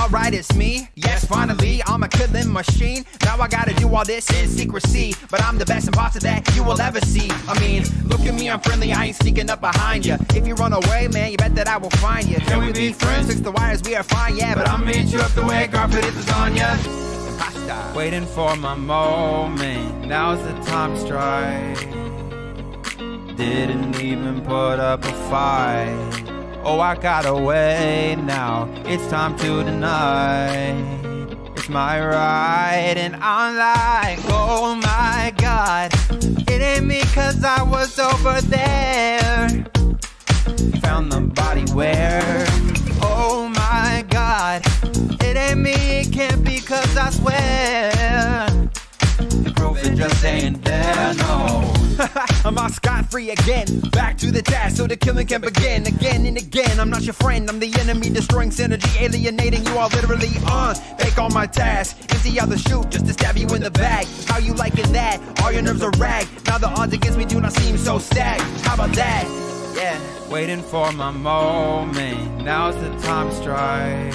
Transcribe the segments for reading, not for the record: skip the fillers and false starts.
alright, it's me. Yes, finally, I'm a killing machine. Now I gotta do all this in secrecy, but I'm the best imposter that you will ever see. I mean, look at me, I'm friendly, I ain't sneaking up behind you. If you run away, man, you bet that I will find you. Can we be friends? Fix the wires, we are fine, yeah, but I'ma hit you up the way carpet is lasagna. Waiting for my moment, now's the time to strike. Didn't even put up a fight. Oh, I gotta wait now, it's time to deny. It's my right, and I'm like, oh my God, it ain't me cause I was over there. Found the body where, oh my God, it ain't me, it can't be cause I swear the proof it just ain't there, no. I'm all scot-free again, back to the task so the killing can begin. Again and again, I'm not your friend, I'm the enemy, destroying synergy, alienating you all literally fake on my task, empty out the chute just to stab you in the back. How you liking that? All your nerves are rag. Now the odds against me do not seem so stacked. How about that? Yeah. Waiting for my moment, now's the time to strike.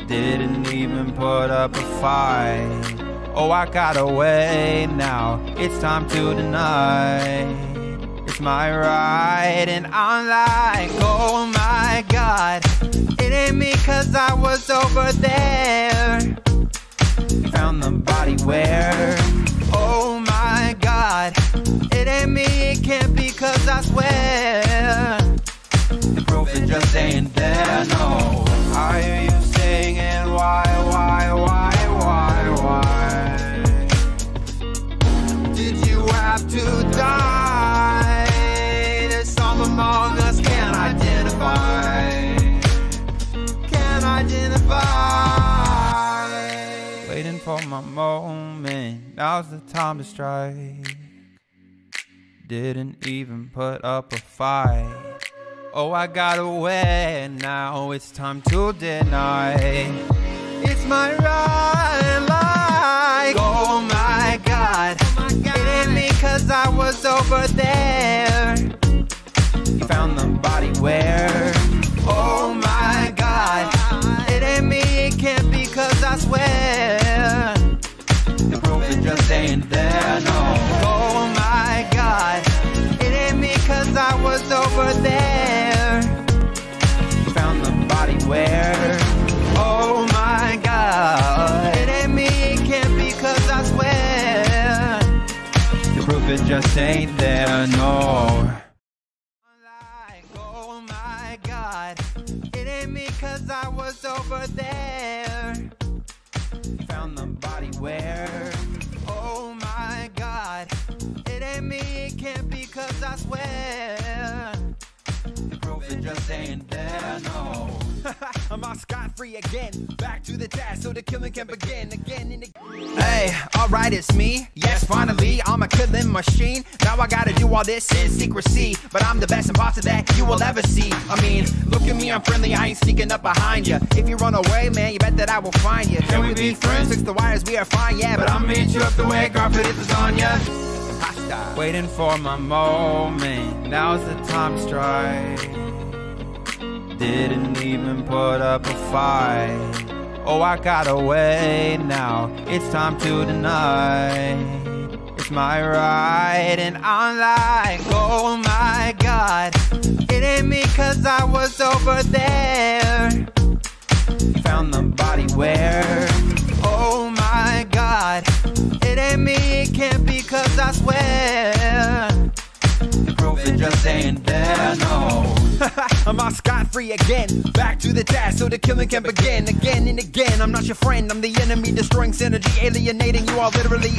Didn't even put up a fight. Oh, I gotta wait now, it's time to deny. It's my right, and I'm like, oh my God, it ain't me cause I was over there. Found the body where, oh my God, it ain't me, it can't be cause I swear the proof it just ain't there, no. I hear you singing, why? Did you have to die? There's some among us can't identify. Waiting for my moment, now's the time to strike. Didn't even put up a fight. Oh, I gotta wait now, it's time to deny. It's my right, like, oh my God, it ain't me cause I was over there. Found the body where, oh my God, it ain't me, it can't be cause I swear the proof it just ain't there, no. Oh my God, it ain't me cause I was over there. Found the body where, oh my God, it ain't me, it can't be cause I swear the proof it just ain't there, no. Like, oh my God, it ain't me cause I was over there. Found the body where, oh my God, it ain't me, it can't be cause I swear the proof it just ain't there, no. I'm all scot-free again, back to the task so the killing can begin. Again and again. Hey, alright, it's me. Yes, finally, I'm a killing machine. Now I gotta do all this in secrecy, but I'm the best imposter that you will ever see. I mean, look at me, I'm friendly, I ain't sneaking up behind you. If you run away, man, you bet that I will find you. Can we be friends? Fix the wires, we are fine, yeah, but I'ma hit you up the way carpet is lasagna. Waiting for my moment, now's the time to strike. Didn't even put up a fight. Oh, I gotta wait now, it's time to deny. It's my right, and I'm like, oh my God, it ain't me cause I was over there. Found the body where, oh my God, it ain't me, it can't be cause I swear the proof it just ain't there, no. I'm all scot-free again, back to the task so the killing can begin. Again and again, I'm not your friend, I'm the enemy, destroying synergy, alienating you all literally